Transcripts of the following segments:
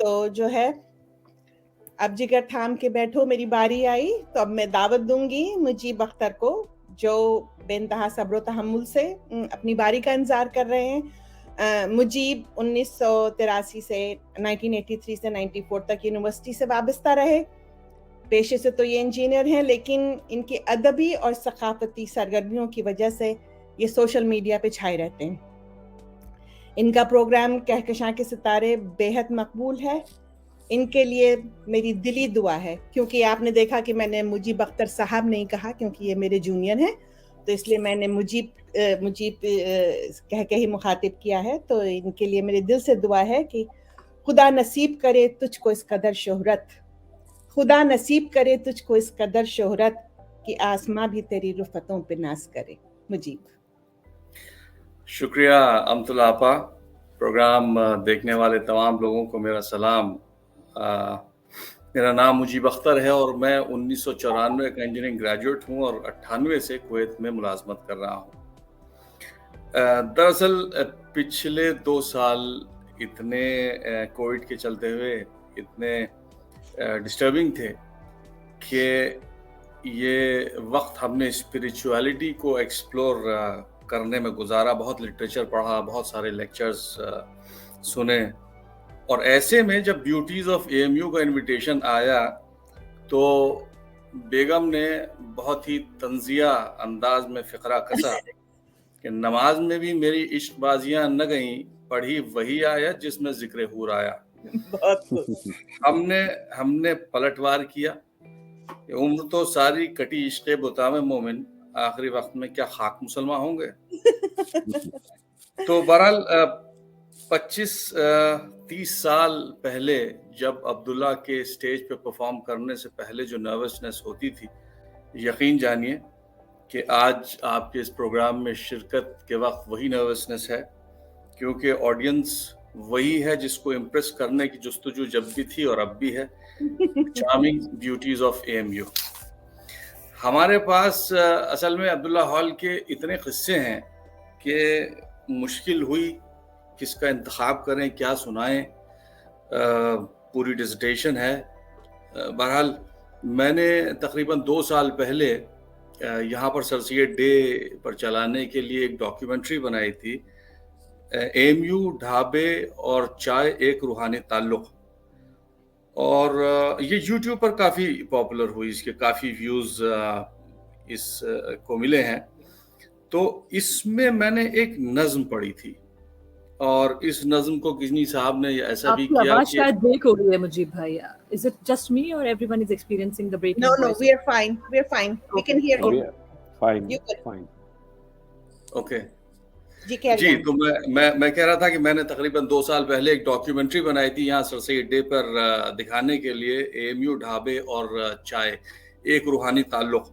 تو جو ہے اب جگر تھام کے بیٹھو، میری باری آئی تو اب میں دعوت دوں گی مجیب اختر کو، جو بے انتہا صبر و تحمل سے اپنی باری کا انتظار کر رہے ہیں۔ مجیب 1983 سے 1983 سے 94 تک یونیورسٹی سے وابستہ رہے۔ پیشے سے تو یہ انجینئر ہیں، لیکن ان کی ادبی اور ثقافتی سرگرمیوں کی وجہ سے یہ سوشل میڈیا پہ چھائے رہتے ہیں۔ ان کا پروگرام کہکشاں کے ستارے بے حد مقبول ہے۔ ان کے لیے میری دلی دعا ہے، کیونکہ آپ نے دیکھا کہ میں نے مجیب اختر صاحب نہیں کہا، کیونکہ یہ میرے جونیئر ہیں، تو اس لیے میں نے مجیب کہہ کے ہی مخاطب کیا ہے۔ تو ان کے لیے میرے دل سے دعا ہے کہ خدا نصیب کرے تجھ کو اس قدر شہرت، خدا نصیب کرے تجھ کو اس قدر شہرت کہ آسماں بھی تیری رفتوں پہ ناز کرے۔ مجیب۔ شکریہ امثلہ آپا۔ پروگرام دیکھنے والے تمام لوگوں کو میرا سلام۔ میرا نام مجیب اختر ہے اور میں 1994 کا انجینئرنگ گریجویٹ ہوں اور 98 سے کویت میں ملازمت کر رہا ہوں۔ دراصل پچھلے 2 سال اتنے کووڈ کے چلتے ہوئے اتنے ڈسٹربنگ تھے کہ یہ وقت ہم نے اسپریچولیٹی کو ایکسپلور کرنے میں گزارا، بہت لٹریچر پڑھا، بہت سارے لیکچرز سنے، اور ایسے میں جب beauties of A M U کا انویٹیشن آیا تو بیگم نے بہت ہی طنزیہ انداز میں فقرہ کسا کہ نماز میں بھی میری عشق بازیاں نہ گئیں، پڑھی وہی آیت جس میں ذکر حور آیا۔ ہم نے پلٹوار کیا کہ عمر تو ساری کٹی عشق بتا میں مومن، آخری وقت میں کیا خاک مسلمان ہوں گے۔ تو بہرحال 25-30 سال پہلے جب عبداللہ کے سٹیج پہ پرفارم کرنے سے پہلے جو نروسنس ہوتی تھی، یقین جانیے کہ آج آپ کے اس پروگرام میں شرکت کے وقت وہی نروسنس ہے، کیونکہ آڈینس وہی ہے جس کو امپریس کرنے کی جستجو جب بھی تھی اور اب بھی ہے۔ Charming beauties of A M U. ہمارے پاس اصل میں عبداللہ ہال کے اتنے قصے ہیں کہ مشکل ہوئی کس کا انتخاب کریں، کیا سنائیں، پوری ڈسٹیشن ہے۔ بہرحال میں نے تقریباً 2 سال پہلے یہاں پر سر سید ڈے پر چلانے کے لیے ایک ڈاکیومنٹری بنائی تھی، اے ایم یو ڈھابے اور چائے ایک روحانی تعلق، اور یہ یوٹیوب پر کافی پاپولر ہوئی، اس کے کافی ویوز اس کو ملے ہیں۔ تو اس میں میں نے ایک نظم پڑھی تھی، اور اس نظم کو کسی صاحب نے ایسا بھی کیا کہ آواز شاید بریک ہو رہی ہے مجیب بھائی۔ Is it just me or everyone is experiencing the breaking No, voice? we are fine. We can hear you. Fine. Okay جی، تو میں کہہ رہا تھا کہ میں نے تقریباً 2 سال پہلے ایک ڈاکیومنٹری بنائی تھی یہاں سر سید ڈے پر دکھانے کے لیے، اے ایم یو ڈھابے اور چائے ایک روحانی تعلق۔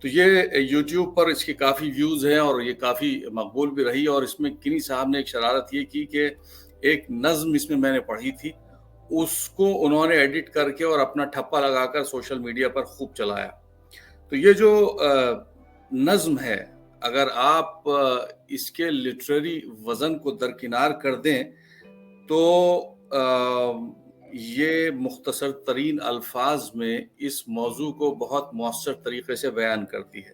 تو یہ یوٹیوب پر اس کے کافی ویوز ہیں اور یہ کافی مقبول بھی رہی، اور اس میں کنی صاحب نے ایک شرارت یہ کی کہ ایک نظم اس میں نے پڑھی تھی، اس کو انہوں نے ایڈٹ کر کے اور اپنا ٹھپا لگا کر سوشل میڈیا پر خوب چلایا۔ تو یہ جو نظم ہے، اگر آپ اس کے لٹریری وزن کو درکنار کر دیں تو یہ مختصر ترین الفاظ میں اس موضوع کو بہت مؤثر طریقے سے بیان کرتی ہے،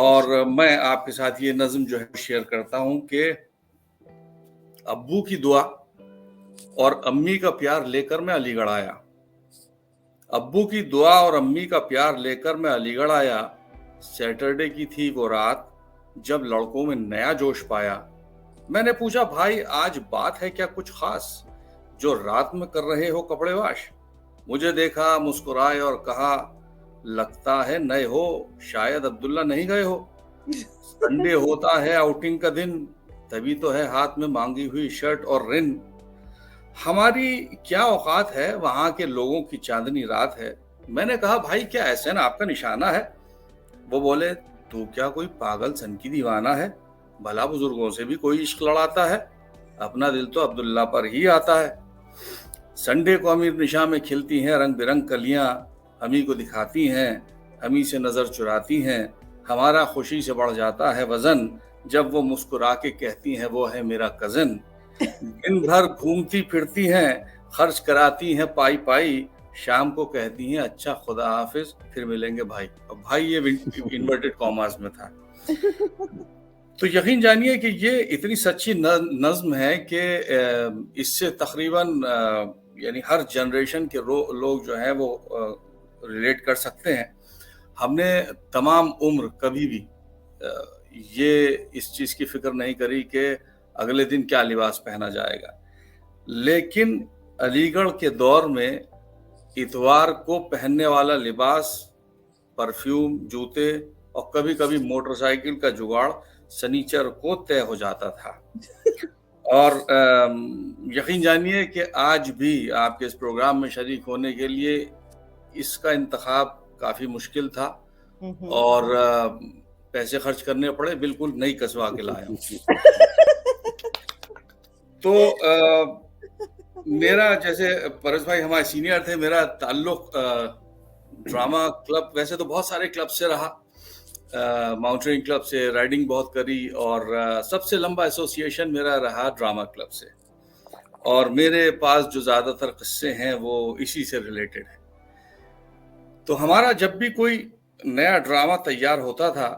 اور میں آپ کے ساتھ یہ نظم جو ہے شیئر کرتا ہوں کہ ابو کی دعا اور امی کا پیار لے کر میں علی گڑھ آیا، ابو کی دعا اور امی کا پیار لے کر میں علی گڑھ آیا، سیٹرڈے کی تھی وہ رات جب لڑکوں میں نیا جوش پایا، میں نے پوچھا بھائی آج بات ہے کیا کچھ خاص جو رات میں کر رہے ہو کپڑے واش، مجھے دیکھا مسکرائے اور کہا لگتا ہے نئے ہو، شاید عبداللہ نہیں گئے ہو، سنڈے ہوتا ہے آؤٹنگ کا دن، تبھی تو ہے ہاتھ میں مانگی ہوئی شرٹ اور رن، ہماری کیا اوقات ہے وہاں کے لوگوں کی چاندنی رات ہے، میں نے کہا بھائی کیا احسن آپ کا نشانہ ہے، وہ بولے تو کیا کوئی پاگل سن کی دیوانہ ہے، بھلا بزرگوں سے بھی کوئی عشق لڑاتا ہے، اپنا دل تو عبداللہ پر ہی آتا ہے، سنڈے کو امیر نشاں میں کھلتی ہیں رنگ برنگ کلیاں، ہمیں کو دکھاتی ہیں، ہمیں سے نظر چراتی ہیں، ہمارا خوشی سے بڑھ جاتا ہے وزن جب وہ مسکرا کے کہتی ہیں وہ ہے میرا کزن، دن بھر گھومتی پھرتی ہیں خرچ کراتی ہیں پائی پائی، شام کو کہتی ہیں اچھا خدا حافظ پھر ملیں گے بھائی. اور بھائی یہ انورٹڈ کاماز میں تھا. تو یقین جانیے کہ یہ اتنی سچی نظم ہے کہ اس سے تقریباً یعنی ہر جنریشن کے لوگ جو ہیں وہ ریلیٹ کر سکتے ہیں. ہم نے تمام عمر کبھی بھی یہ اس چیز کی فکر نہیں کری کہ اگلے دن کیا لباس پہنا جائے گا، لیکن علی گڑھ کے دور میں اتوار کو پہننے والا لباس، پرفیوم، جوتے اور کبھی کبھی موٹر سائیکل کا جگاڑ سنیچر کو طے ہو جاتا تھا. اور یقین جانیے کہ آج بھی آپ کے اس پروگرام میں شریک ہونے کے لیے اس کا انتخاب کافی مشکل تھا اور پیسے خرچ کرنے پڑے. بالکل نئی کسوا کے لایا ہوں. تو میرا جیسے پرس بھائی ہمارے سینئر تھے، میرا تعلق ڈرامہ کلب، ویسے تو بہت سارے کلب سے رہا، ماؤنٹینئرنگ کلب سے، رائڈنگ بہت کری، اور سب سے لمبا ایسوسیشن میرا رہا ڈرامہ کلب سے. اور میرے پاس جو زیادہ تر قصے ہیں وہ اسی سے ریلیٹڈ ہیں. تو ہمارا جب بھی کوئی نیا ڈرامہ تیار ہوتا تھا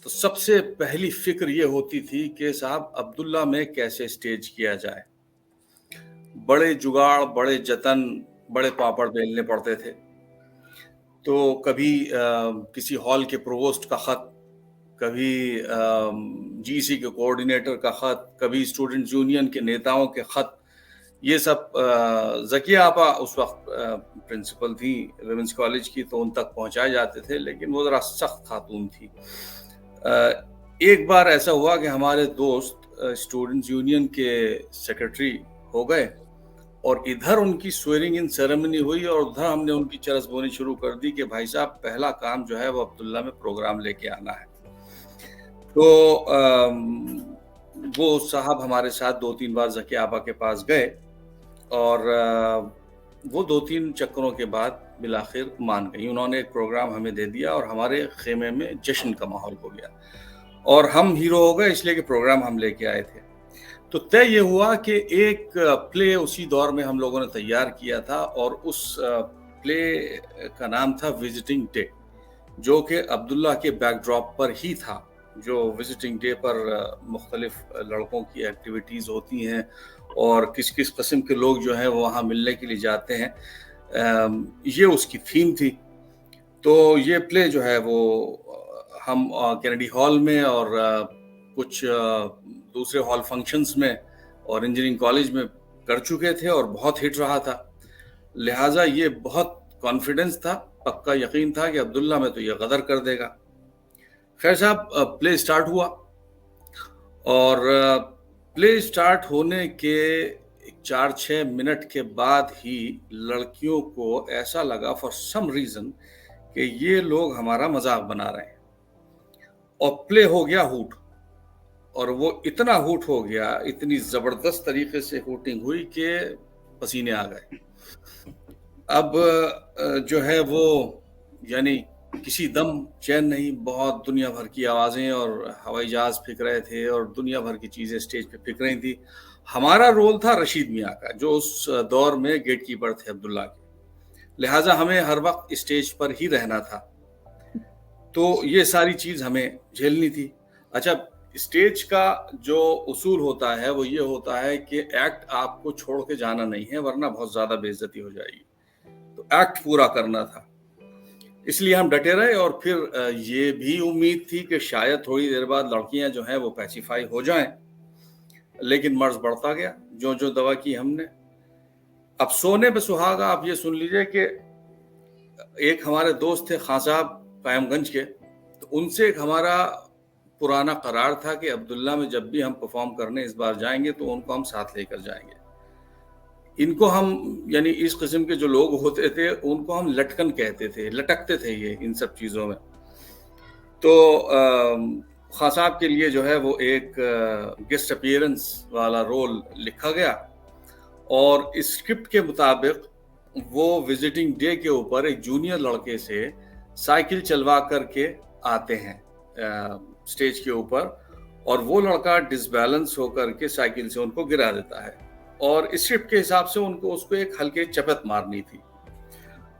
تو سب سے پہلی فکر یہ ہوتی تھی کہ صاحب عبداللہ میں کیسے سٹیج کیا جائے. بڑے جگاڑ، بڑے جتن، بڑے پاپڑ بیلنے پڑتے تھے. تو کبھی کسی ہال کے پرووسٹ کا خط، کبھی جی سی کے کوآرڈینیٹر کا خط، کبھی اسٹوڈنٹ یونین کے نیتاؤں کے خط. یہ سب ذکیہ آپا اس وقت پرنسپل تھی ویمنس کالج کی، تو ان تک پہنچائے جاتے تھے، لیکن وہ ذرا سخت خاتون تھی. ایک بار ایسا ہوا کہ ہمارے دوست اسٹوڈنٹ یونین کے سیکرٹری ہو گئے، اور ادھر ان کی سویرنگ ان سیریمنی ہوئی، اور ادھر ہم نے ان کی چرس بونی شروع کر دی کہ بھائی صاحب پہلا کام جو ہے وہ عبداللہ میں پروگرام لے کے آنا ہے. تو وہ صاحب ہمارے ساتھ 2-3 بار ذکیہ آپا کے پاس گئے، اور وہ 2-3 چکروں کے بعد بالآخر مان گئی. انہوں نے ایک پروگرام ہمیں دے دیا اور ہمارے خیمے میں جشن کا ماحول ہو گیا، اور ہم ہیرو ہو گئے اس لیے کہ پروگرام ہم لے کے آئے تھے. تو طے یہ ہوا کہ ایک پلے اسی دور میں ہم لوگوں نے تیار کیا تھا، اور اس پلے کا نام تھا وزٹنگ ڈے، جو کہ عبداللہ کے بیک ڈراپ پر ہی تھا. جو وزٹنگ ڈے پر مختلف لڑکوں کی ایکٹیویٹیز ہوتی ہیں اور کس کس قسم کے لوگ جو ہیں وہاں ملنے کے لیے جاتے ہیں، یہ اس کی تھیم تھی. تو یہ پلے جو ہے وہ ہم کینیڈی ہال میں اور کچھ دوسرے ہال فنکشنز میں اور انجینئرنگ کالج میں کر چکے تھے، اور بہت ہٹ رہا تھا. لہٰذا یہ بہت کانفیڈنس تھا، پکا یقین تھا کہ عبداللہ میں تو یہ غدر کر دے گا. خیر صاحب پلے سٹارٹ ہوا، اور پلے سٹارٹ ہونے کے 4-6 منٹ کے بعد ہی لڑکیوں کو ایسا لگا فار سم ریزن کہ یہ لوگ ہمارا مذاق بنا رہے ہیں، اور پلے ہو گیا ہوٹ. اور وہ اتنا ہوٹ ہو گیا، اتنی زبردست طریقے سے ہوٹنگ ہوئی کہ پسینے آ گئے. اب جو ہے وہ یعنی کسی دم چین نہیں، بہت دنیا بھر کی آوازیں اور ہوائی جہاز پھینک رہے تھے اور دنیا بھر کی چیزیں اسٹیج پہ پھینک رہی تھی. ہمارا رول تھا رشید میاں کا، جو اس دور میں گیٹ کیپر تھے عبداللہ کے، لہٰذا ہمیں ہر وقت اسٹیج پر ہی رہنا تھا. تو یہ ساری چیز ہمیں جھیلنی تھی. اچھا، اسٹیج کا جو اصول ہوتا ہے وہ یہ ہوتا ہے کہ ایکٹ آپ کو چھوڑ کے جانا نہیں ہے، ورنہ بہت زیادہ بے عزتی ہو جائے گی. تو ایکٹ پورا کرنا تھا، اس لیے ہم ڈٹے رہے. اور پھر یہ بھی امید تھی کہ شاید تھوڑی دیر بعد لڑکیاں جو ہیں وہ پیسیفائی ہو جائیں، لیکن مرض بڑھتا گیا جو جو دوا کی ہم نے. اب سونے پہ سہاگا آپ یہ سن لیجئے کہ ایک ہمارے دوست تھے خان صاحب قائم گنج کے، تو ان سے ایک ہمارا پرانا قرار تھا کہ عبداللہ میں جب بھی ہم پرفارم کرنے اس بار جائیں گے تو ان کو ہم ساتھ لے کر جائیں گے. ان کو ہم یعنی اس قسم کے جو لوگ ہوتے تھے ان کو ہم لٹکن کہتے تھے، لٹکتے تھے یہ ان سب چیزوں میں. تو خان صاحب کے لیے جو ہے وہ ایک گیسٹ اپیئرنس والا رول لکھا گیا، اور اسکرپٹ کے مطابق وہ وزٹنگ ڈے کے اوپر ایک جونیئر لڑکے سے سائیکل چلوا کر کے آتے ہیں اسٹیج کے اوپر، اور وہ لڑکا ڈس بیلنس ہو کر کے سائیکل سے ان کو گرا دیتا ہے. اور اسکرپٹ کے حساب سے ان کو اس کو ایک ہلکے چپت مارنی تھی.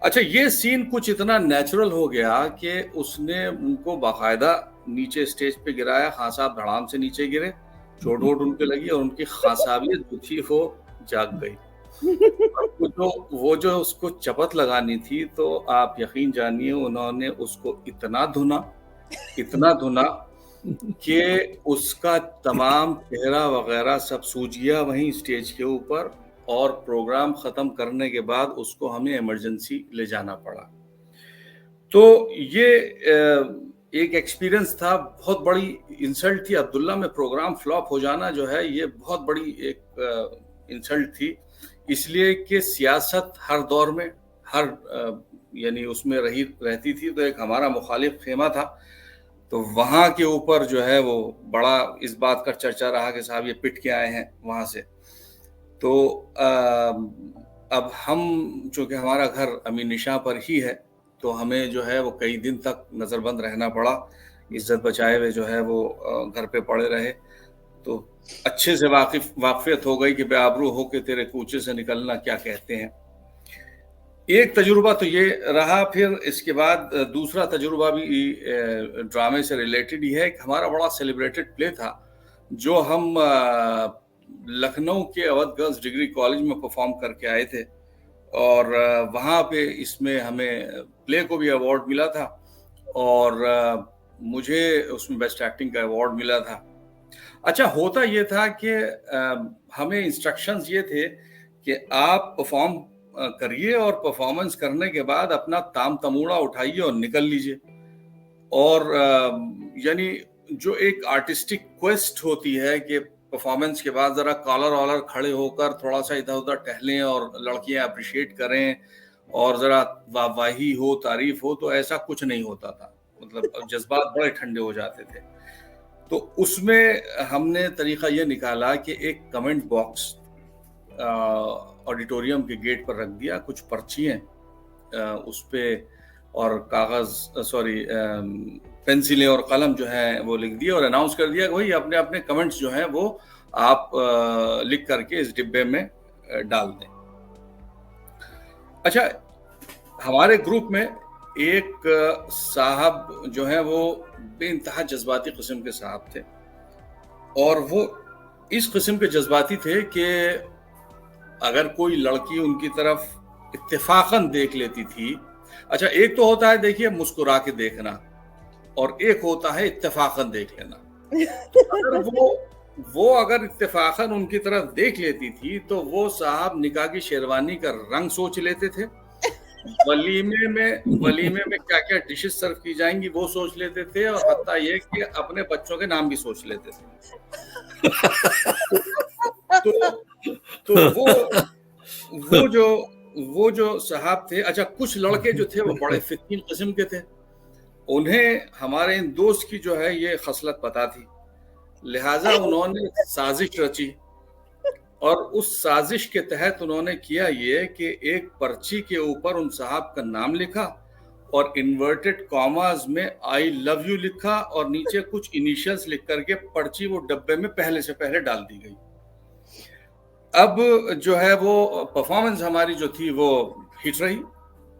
اچھا یہ سین کچھ اتنا نیچرل ہو گیا کہ اس نے ان کو باقاعدہ نیچے اسٹیج پہ گرایا. خان صاحب دھڑام سے نیچے گرے, چوٹ ووٹ ان پہ لگی اور ان کی خان صاحبیت جو تھی وہ جاگ گئی. وہ جو اس کو چپت لگانی تھی تو آپ یقین جانیے انہوں نے اس کو اتنا دھنا کہ اس کا تمام چہرہ وغیرہ سب سوج گیا وہیں اسٹیج کے اوپر, اور پروگرام ختم کرنے کے بعد اس کو ہمیں ایمرجنسی لے جانا پڑا. تو یہ ایک ایکسپیرینس تھا, بہت بڑی انسلٹ تھی. عبداللہ میں پروگرام فلاپ ہو جانا جو ہے یہ بہت بڑی ایک انسلٹ تھی, اس لیے کہ سیاست ہر دور میں یعنی اس میں رہتی تھی. تو ایک ہمارا مخالف خیمہ تھا, تو وہاں کے اوپر جو ہے وہ بڑا اس بات کا چرچا رہا کہ صاحب یہ پٹ کے آئے ہیں وہاں سے. تو اب ہم چونکہ ہمارا گھر امین نشاں پر ہی ہے تو ہمیں جو ہے وہ کئی دن تک نظر بند رہنا پڑا, عزت بچائے ہوئے جو ہے وہ گھر پہ پڑے رہے. تو اچھے سے واقفیت ہو گئی کہ بے آبرو ہو کے تیرے کوچے سے نکلنا کیا کہتے ہیں. ایک تجربہ تو یہ رہا. پھر اس کے بعد دوسرا تجربہ بھی ڈرامے سے ریلیٹڈ ہی ہے. ہمارا بڑا سیلیبریٹڈ پلے تھا جو ہم لکھنؤ کے اودھ گرلز ڈگری کالج میں پرفارم کر کے آئے تھے, اور وہاں پہ اس میں ہمیں پلے کو بھی ایوارڈ ملا تھا اور مجھے اس میں بیسٹ ایکٹنگ کا ایوارڈ ملا تھا. اچھا ہوتا یہ تھا کہ ہمیں انسٹرکشنز یہ تھے کہ آپ پرفارم کریے اور پرفارمنس کرنے کے بعد اپنا تام تموڑا اٹھائیے اور نکل لیجیے. اور یعنی جو ایک آرٹسٹک کویسٹ ہوتی ہے کہ پرفارمنس کے بعد ذرا کالر والر کھڑے ہو کر تھوڑا سا ادھر ادھر ٹہلیں اور لڑکیاں اپریشیٹ کریں اور ذرا واہی ہو, تعریف ہو, تو ایسا کچھ نہیں ہوتا تھا. مطلب جذبات بڑے ٹھنڈے ہو جاتے تھے. تو اس میں ہم نے طریقہ یہ نکالا کہ ایک کمنٹ باکس آڈیٹوریم کے گیٹ پر رکھ دیا, کچھ پرچیاں اس پہ اور پینسلیں اور قلم جو ہیں وہ لکھ دیا اور اناؤنس کر دیا کہ بھائی اپنے اپنے کمنٹس جو ہیں وہ آپ لکھ کر کے اس ڈبے میں ڈال دیں. اچھا ہمارے گروپ میں ایک صاحب جو ہیں وہ بے انتہا جذباتی قسم کے صاحب تھے, اور وہ اس قسم کے جذباتی تھے کہ اگر کوئی لڑکی ان کی طرف اتفاقاً دیکھ لیتی تھی, اچھا ایک تو ہوتا ہے دیکھیے مسکرا کے دیکھنا اور ایک ہوتا ہے اتفاقاً دیکھ لینا. اگر وہ اگر اتفاقاً ان کی طرف دیکھ لیتی تھی تو وہ صاحب نکاح کی شیروانی کا رنگ سوچ لیتے تھے, ولیمے میں کیا کیا ڈشز سرو کی جائیں گی وہ سوچ لیتے تھے, اور حتیٰ یہ کہ اپنے بچوں کے نام بھی سوچ لیتے تھے. تو وہ جو صاحب تھے, اچھا کچھ لڑکے جو تھے وہ بڑے فتین قسم کے تھے, انہیں ہمارے ان دوست کی جو ہے یہ خصلت پتہ تھی, لہٰذا انہوں نے سازش رچی, اور اس سازش کے تحت انہوں نے کیا یہ کہ ایک پرچی کے اوپر ان صاحب کا نام لکھا اور انورٹڈ کاماز میں آئی لو یو لکھا اور نیچے کچھ انیشلز لکھ کر کے پرچی وہ ڈبے میں پہلے سے پہلے ڈال دی گئی. اب جو ہے وہ پرفارمنس ہماری جو تھی وہ ہٹ رہی,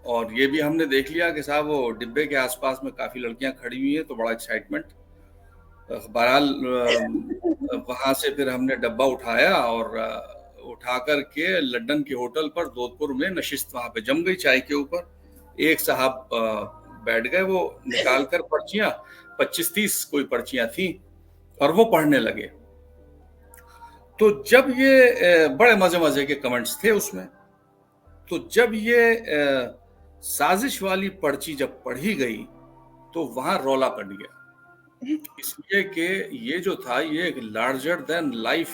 اور یہ بھی ہم نے دیکھ لیا کہ صاحب وہ ڈبے کے آس پاس میں کافی لڑکیاں کھڑی ہوئی ہیں, تو بڑا ایکسائٹمنٹ. بہرحال وہاں سے پھر ہم نے ڈبہ اٹھایا اور اٹھا کر کے لندن کے ہوٹل پر دودھ پور میں نشست وہاں پہ جم گئی چائے کے اوپر. ایک صاحب بیٹھ گئے, وہ نکال کر پرچیاں 25-30 کوئی پرچیاں تھیں اور وہ پڑھنے لگے. تو جب یہ بڑے مزے کے کمنٹس تھے اس میں, تو جب یہ سازش والی پرچی جب پڑھی گئی تو وہاں رولا کٹ گیا, اس لیے کہ یہ جو تھا یہ ایک لارجر دین لائف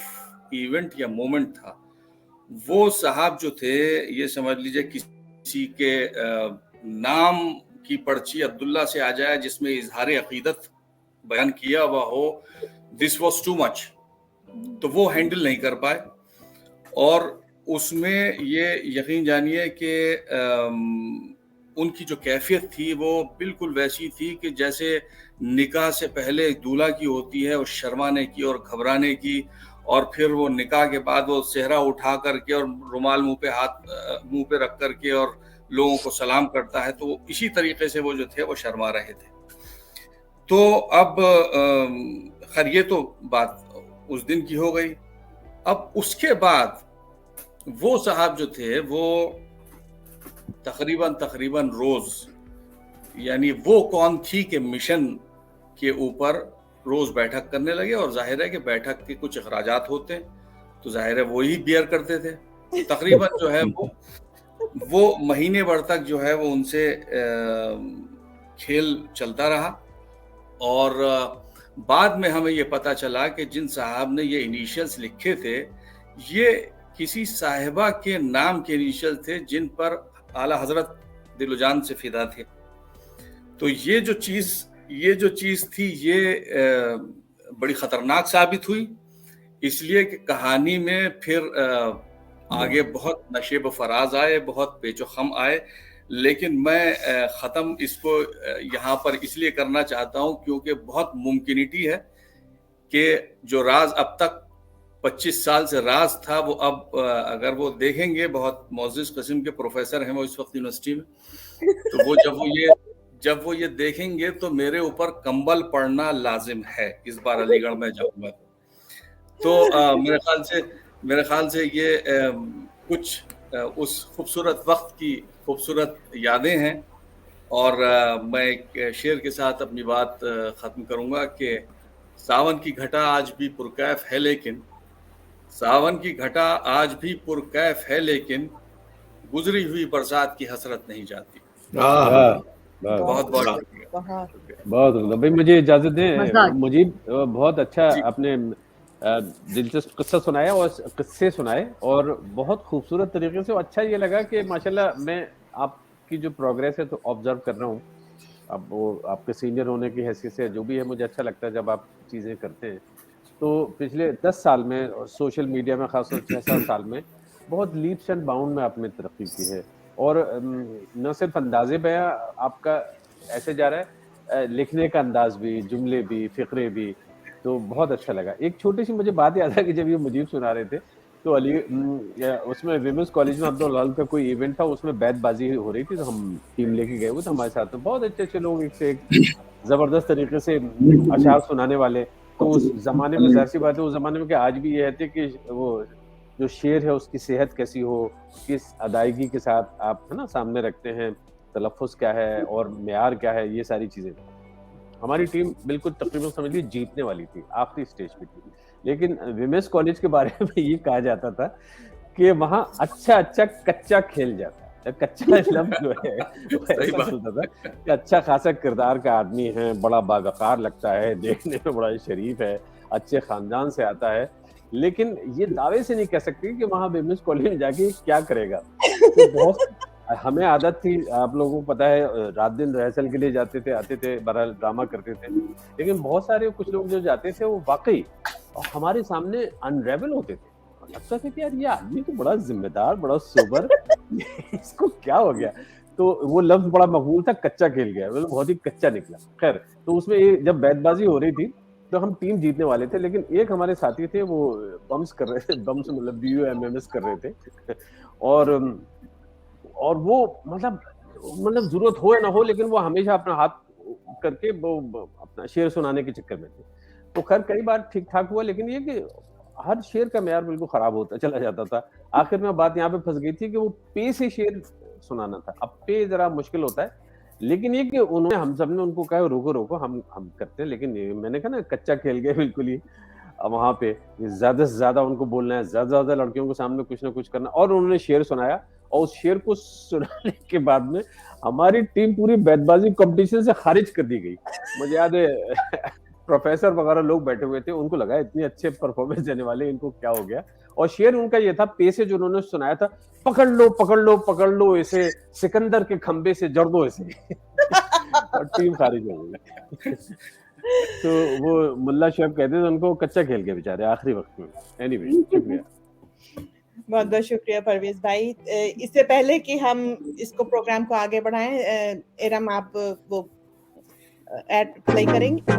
ایونٹ یا مومنٹ تھا. وہ صاحب جو تھے یہ سمجھ لیجئے کسی کے نام کی پرچی عبداللہ سے آ جائے جس میں اظہار عقیدت بیان کیا ہوا ہو, دس واز ٹو مچ, تو وہ ہینڈل نہیں کر پائے. اور اس میں یہ یقین جانیے کہ ان کی جو کیفیت تھی وہ بالکل ویسی تھی کہ جیسے نکاح سے پہلے دولہا کی ہوتی ہے, اور شرمانے کی اور گھبرانے کی اور پھر وہ نکاح کے بعد وہ صحرا اٹھا کر کے اور رومال منہ پہ رکھ کر کے اور لوگوں کو سلام کرتا ہے، تو اسی طریقے سے وہ جو تھے وہ شرما رہے تھے. تو اب خیر یہ تو بات اس دن کی ہو گئی. اب اس کے بعد وہ صاحب جو تھے وہ تقریباً روز، یعنی وہ کون تھی کہ مشن کے اوپر روز بیٹھک کرنے لگے، اور ظاہر ہے کہ بیٹھک کے کچھ اخراجات ہوتے ہیں تو ظاہر ہے وہی بیئر کرتے تھے. تقریباً جو ہے وہ مہینے بھر تک جو ہے وہ ان سے کھیل چلتا رہا. اور بعد میں ہمیں یہ پتا چلا کہ جن صاحب نے یہ انیشلز لکھے تھے یہ کسی صاحبہ کے نام کے انیشل تھے جن پر اعلیٰ حضرت دل و جان سے فدا تھے. تو یہ جو چیز تھی یہ بڑی خطرناک ثابت ہوئی، اس لیے کہ کہانی میں پھر آگے بہت نشیب و فراز آئے، بہت پیچ و خم آئے. لیکن میں ختم اس کو یہاں پر اس لیے کرنا چاہتا ہوں کیونکہ بہت ممکنٹی ہے کہ جو راز اب تک 25 سال سے راز تھا وہ اب اگر وہ دیکھیں گے، بہت معزز قسم کے پروفیسر ہیں وہ اس وقت یونیورسٹی میں، تو وہ جب وہ یہ دیکھیں گے تو میرے اوپر کمبل پڑنا لازم ہے. اس بار علی گڑھ میں جاؤں گا تو میرے خیال سے یہ کچھ اس خوبصورت وقت کی خوبصورت یادیں ہیں. اور میں ایک شعر کے ساتھ اپنی بات ختم کروں گا کہ ساون کی گھٹا آج بھی پرکیف ہے لیکن گزری ہوئی برسات کی حسرت نہیں جاتی. بہت بھائی مجھے اجازت دیں مجیب، بہت اچھا آپ نے دلچسپ قصہ سنایا اور قصے سنائے اور بہت خوبصورت طریقے سے. اچھا یہ لگا کہ ماشاءاللہ میں آپ کی جو پروگریس ہے تو آبزرو کر رہا ہوں. اب وہ آپ کے سینئر ہونے کی حیثیت سے جو بھی ہے مجھے اچھا لگتا ہے جب آپ چیزیں کرتے ہیں. تو پچھلے 10 سال میں سوشل میڈیا میں خاص طور 6-7 سال میں بہت لیپس اینڈ باؤنڈ میں آپ نے ترقی کی ہے. اور نہ صرف انداز بیاں آپ کا ایسے جا رہا ہے، لکھنے کا انداز بھی، جملے بھی، فقرے بھی، تو بہت اچھا لگا. ایک چھوٹی سی مجھے بات یاد ہے کہ جب یہ مجیب سنا رہے تھے تو اس میں ویمنس کالج میں عبداللہ کا کوئی ایونٹ تھا، اس میں بیت بازی ہو رہی تھی تو ہم ٹیم لے کے گئے ہوئے تھے ہمارے ساتھ. بہت اچھے اچھے لوگ، ایک سے ایک زبردست طریقے سے اشعار سنانے والے. تو اس زمانے میں ظاہر سی بات ہے اس زمانے میں کہ آج بھی یہ ہے کہ وہ جو شعر ہے اس کی صحت کیسی ہو، کس ادائیگی کے ساتھ آپ ہے نا سامنے رکھتے ہیں، تلفظ کیا ہے اور معیار کیا ہے، یہ ساری چیزیں. ہماری ٹیم بالکل تقریباً سمجھ لیجیے جیتنے والی تھی، آخری سٹیج پہ تھی. لیکن ویمنس کالج کے بارے میں یہ کہا جاتا تھا کہ وہاں اچھا کچا کھیل جاتا ہے. کچا لفظ جو ہے وہ ایسا چلتا تھا کہ اچھا خاصا کردار کا آدمی ہے، بڑا باوقار لگتا ہے، دیکھنے میں بڑا شریف ہے، اچھے خاندان سے آتا ہے، لیکن یہ دعوے سے نہیں کہہ سکتی کہ وہاں ویمنس کالج میں جا کے کیا کرے گا. بہت ہمیں عادت تھی، آپ لوگوں کو پتا ہے رات دن ریہرسل کے لیے جاتے تھے، آتے تھے، بہرحال ڈرامہ کرتے تھے. لیکن بہت سارے کچھ لوگ جو جاتے تھے وہ واقعی ہمارے سامنے انریول ہوتے تھے. لگتا تھا کہ یار یہ آدمی تو بڑا ذمہ دار، بڑا سوبر، اس کو کیا ہو گیا. تو وہ لفظ بڑا مقبول تھا، کچا کھیل گیا، بہت ہی کچا نکلا. خیر تو اس میں جب بیت بازی ہو رہی تھی تو ہم ٹیم جیتنے والے تھے، لیکن ایک ہمارے ساتھی تھے وہ بمس کر رہے تھے، بمس مطلب BUMMS کر رہے تھے. اور وہ مطلب ضرورت ہو یا نہ ہو لیکن وہ ہمیشہ اپنا ہاتھ کر کے وہ اپنا شعر سنانے کے چکر میں تھے. تو خیر کئی بار ٹھیک ٹھاک ہوا، لیکن یہ کہ ہر شعر کا معیار بالکل خراب ہوتا چلا جاتا تھا. آخر میں بات یہاں پہ پھنس گئی تھی کہ وہ پے سے شعر سنانا تھا. اب پے ذرا مشکل ہوتا ہے، لیکن یہ کہ انہوں نے ہم سب نے ان کو کہا روکو ہم کرتے ہیں. لیکن میں نے کہا نا کچا کھیل گیا بالکل ہی. وہاں پہ زیادہ سے زیادہ ان کو بولنا ہے، زیادہ لڑکیوں کے سامنے کچھ نہ کچھ کرنا. اور انہوں نے شعر سنایا اور اس شعر کو سنانے کے بعد میں ہماری ٹیم پوری بیت بازی کمپٹیشن سے خارج کر دی گئی. مجھے یاد ہے پروفیسر وغیرہ لوگ بیٹھے ہوئے تھے، ان کو لگا اتنے اچھے پرفارمنس دینے والے ان کو کیا ہو گیا. اور شعر ان کا یہ تھا، پے سے جو انہوں نے سنایا تھا، پکڑ لو اسے سکندر کے کھمبے سے جڑ دو اسے. اور ٹیم خارج ہو گئی. تو وہ ملا شعیب کہتے تھے ان کو کچا کھیل کے بیچارے آخری وقت میں. اینی وے شکریہ. بہت بہت شکریہ پرویز بھائی. اس سے پہلے کہ ہم اس کو پروگرام کو آگے بڑھائیں، ارم آپ وہ ایڈ پلے کریں گے؟